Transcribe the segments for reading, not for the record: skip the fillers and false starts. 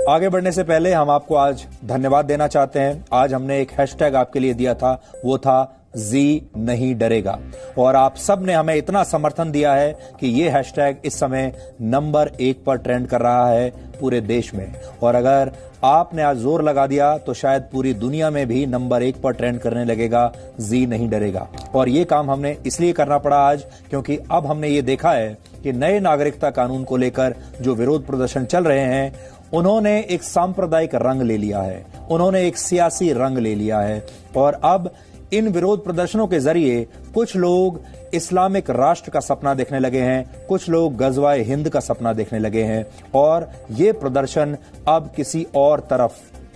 आगे बढ़ने से पहले हम आपको आज धन्यवाद देना चाहते हैं। आज हमने एक हैशटैग आपके लिए दिया था, वो था जी नहीं डरेगा, और आप सब ने हमें इतना समर्थन दिया है कि ये हैशटैग इस समय नंबर 1 पर ट्रेंड कर रहा है पूरे देश में। और अगर आपने आज जोर लगा दिया तो शायद पूरी दुनिया में भी नंबर 1 पर ट्रेंड करने लगेगा जी नहीं डरेगा। और ये काम हमने इसलिए करना पड़ा आज क्योंकि अब हमने ये देखा है कि नए नागरिकता कानून को लेकर जो विरोध प्रदर्शन चल रहे हैं, उन्होंने एक सांप्रदायिक रंग ले लिया है, उन्होंने एक सियासी रंग ले लिया है। और अब इन विरोध प्रदर्शनों के जरिए कुछ लोग इस्लामिक राष्ट्र का सपना देखने लगे हैं, कुछ लोग गजवाए हिंद का सपना देखने लगे हैं, और ये प्रदर्शन अब किसी और तरफ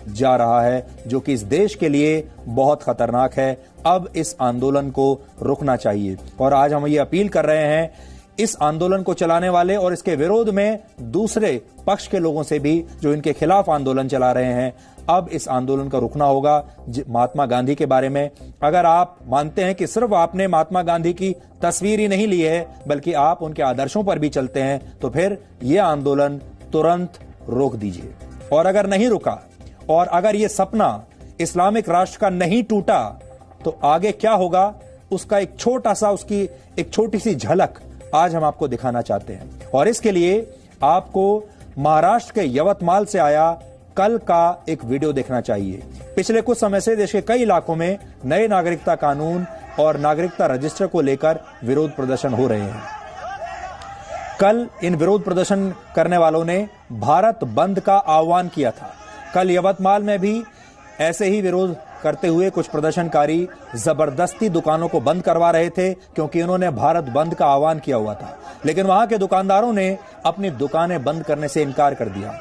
जा रहा है जो कि इस देश के लिए बहुत खतरनाक है। अब इस आंदोलन को रुकना चाहिए। और आज हम ये अपील कर रहे हैं इस आंदोलन को चलाने वाले और इसके विरोध में दूसरे पक्ष के लोगों से भी जो इनके खिलाफ आंदोलन चला रहे हैं, अब इस आंदोलन का रुकना होगा। महात्मा गांधी के बारे में अगर आप मानते हैं कि सिर्फ आपने महात्मा गांधी की तस्वीर ही नहीं ली है बल्कि आप उनके आदर्शों पर भी चलते हैं, तो फिर यह आंदोलन तुरंत रोक दीजिए। और अगर नहीं रुका और अगर यह सपना इस्लामिक राष्ट्र का नहीं टूटा तो आगे क्या होगा उसका उसकी एक छोटी सी झलक आज हम आपको दिखाना चाहते हैं। और इसके लिए आपको महाराष्ट्र के यवतमाल से आया कल का एक वीडियो देखना चाहिए। पिछले कुछ समय से देश के कई इलाकों में नए नागरिकता कानून और नागरिकता रजिस्टर को लेकर विरोध प्रदर्शन हो रहे हैं। कल इन विरोध प्रदर्शन करने वालों ने भारत बंद का आह्वान किया था। कल यवतमाल में भी ऐसे ही विरोध करते हुए कुछ प्रदर्शनकारी जबरदस्ती दुकानों को बंद करवा रहे थे क्योंकि उन्होंने भारत बंद का आह्वान किया हुआ था। लेकिन वहां के दुकानदारों ने अपनी दुकानें बंद करने से इनकार कर दिया।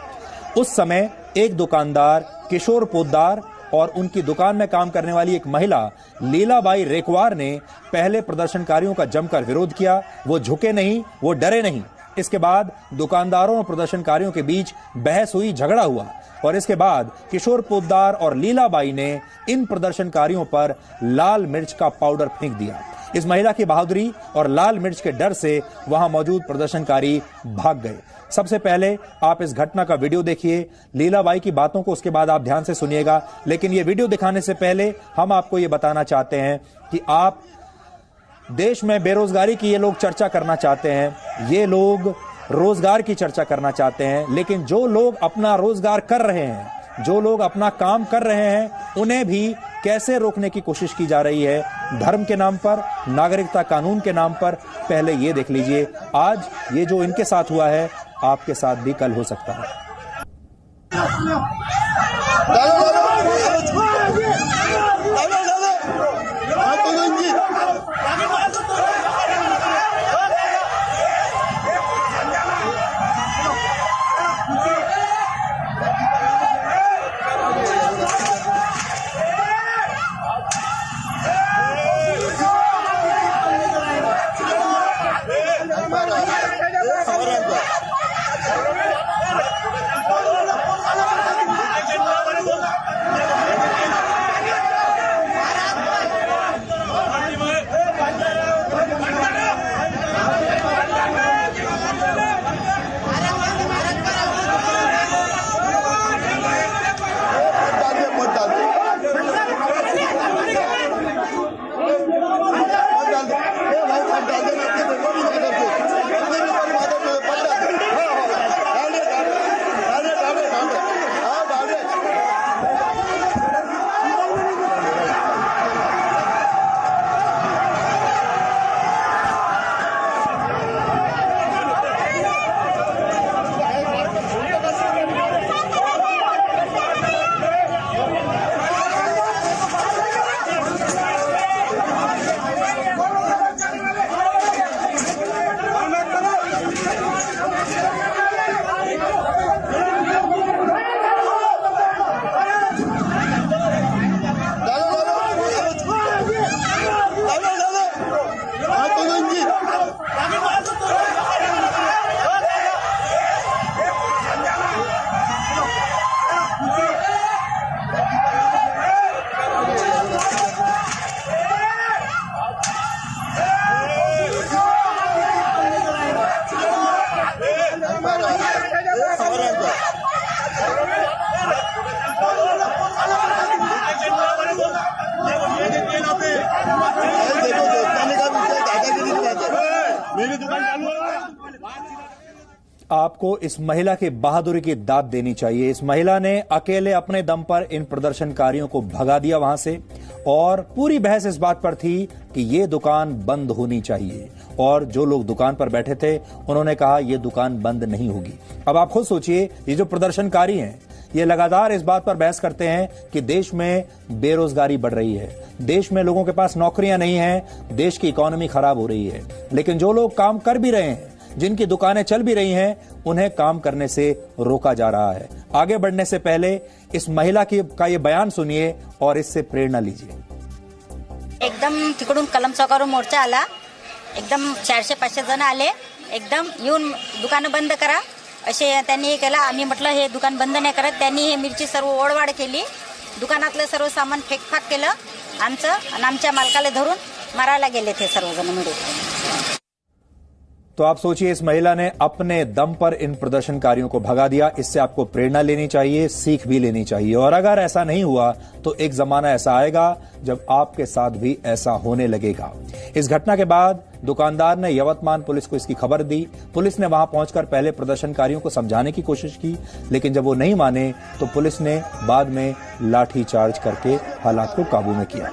उस समय एक दुकानदार किशोर पोद्दार और उनकी दुकान में काम करने वाली एक महिला लीलाबाई रेकवार ने पहले प्रदर्शनकारियों का जमकर विरोध किया। वो झुके नहीं, वो डरे नहीं। इसके बाद दुकानदारों और प्रदर्शनकारियों के बीच बहस हुई, झगड़ा हुआ, और इसके बाद किशोर पोद्दार और लीलाबाई ने इन प्रदर्शनकारियों पर लाल मिर्च का पाउडर फेंक दिया। इस महिला की बहादुरी और लाल मिर्च के डर से वहां मौजूद प्रदर्शनकारी भाग गए। सबसे पहले आप इस घटना का वीडियो देखिए, लीलाबाई की बातों को उसके बाद आप ध्यान से सुनिएगा। लेकिन ये वीडियो दिखाने से पहले हम आपको ये बताना चाहते हैं कि आप देश में बेरोजगारी की ये लोग चर्चा करना चाहते हैं, ये लोग रोजगार की चर्चा करना चाहते हैं, लेकिन जो लोग अपना रोजगार कर रहे हैं, जो लोग अपना काम कर रहे हैं, उन्हें भी कैसे रोकने की कोशिश की जा रही है धर्म के नाम पर, नागरिकता कानून के नाम पर। पहले ये देख लीजिए, आज ये जो इनके साथ हुआ है आपके साथ भी कल हो सकता है। आपको इस महिला की बहादुरी की दाद देनी चाहिए। इस महिला ने अकेले अपने दम पर इन प्रदर्शनकारियों को भगा दिया वहां से, और पूरी बहस इस बात पर थी कि ये दुकान बंद होनी चाहिए, और जो लोग दुकान पर बैठे थे उन्होंने कहा ये दुकान बंद नहीं होगी। अब आप खुद सोचिए, ये जो प्रदर्शनकारी हैं ये लगातार इस बात पर बहस करते हैं कि देश में बेरोजगारी बढ़ रही है, देश में लोगों के पास नौकरियां नहीं हैं, देश की इकोनॉमी खराब हो रही है। लेकिन जो लोग काम कर भी रहे हैं, जिनकी दुकानें चल भी रही हैं, उन्हें काम करने से रोका जा रहा है। आगे बढ़ने से पहले इस महिला का ये बयान सुनिए और इससे प्रेरणा लीजिए। एकदम तिकडून कलम चौकावरून मोर्चा आला, एकदम 400-500 जण आले, एकदम येऊन दुकानं बंद करा असे त्यांनी केलं। आम्ही म्हटलं हे दुकान बंद नाही करत। त्यांनी हे मिरची सर्व ओढवाढ केली, दुकानातलं सर्व सामान फेकफाक केलं आमचं, आणि आमच्या मालकाला धरून मारायला गेले ते सर्वजण मिळून। तो आप सोचिए, इस महिला ने अपने दम पर इन प्रदर्शनकारियों को भगा दिया। इससे आपको प्रेरणा लेनी चाहिए, सीख भी लेनी चाहिए। और अगर ऐसा नहीं हुआ तो एक जमाना ऐसा आएगा जब आपके साथ भी ऐसा होने लगेगा। इस घटना के बाद दुकानदार ने यवतमाल पुलिस को इसकी खबर दी। पुलिस ने वहां पहुंचकर पहले प्रदर्शनकारियों को समझाने की कोशिश की, लेकिन जब वो नहीं माने तो पुलिस ने बाद में लाठीचार्ज करके हालात को काबू में किया।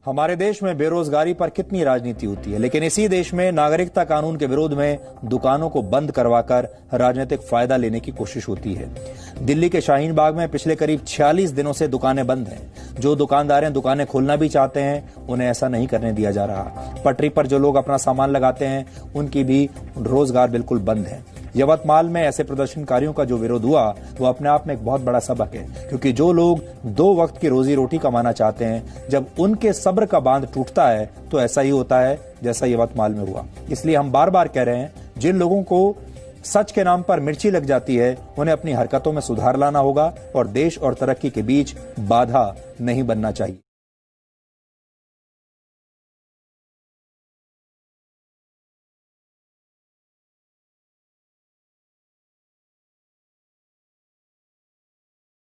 हमारे देश में बेरोजगारी पर कितनी राजनीति होती है, लेकिन इसी देश में नागरिकता कानून के विरोध में दुकानों को बंद करवाकर राजनीतिक फायदा लेने की कोशिश होती है। दिल्ली के शाहीन बाग में पिछले करीब 46 दिनों से दुकानें बंद हैं। जो दुकानदारें दुकानें खोलना भी चाहते हैं उन्हें ऐसा नहीं करने दिया जा रहा। पटरी पर जो लोग अपना सामान लगाते हैं उनकी भी रोजगार बिल्कुल बंद है। यवतमाल में ऐसे प्रदर्शनकारियों का जो विरोध हुआ वो अपने आप में एक बहुत बड़ा सबक है, क्योंकि जो लोग 2 वक्त की रोजी रोटी कमाना चाहते हैं, जब उनके सब्र का बांध टूटता है तो ऐसा ही होता है जैसा यवतमाल में हुआ। इसलिए हम बार बार कह रहे हैं, जिन लोगों को सच के नाम पर मिर्ची लग जाती है उन्हें अपनी हरकतों में सुधार लाना होगा और देश और तरक्की के बीच बाधा नहीं बनना चाहिए।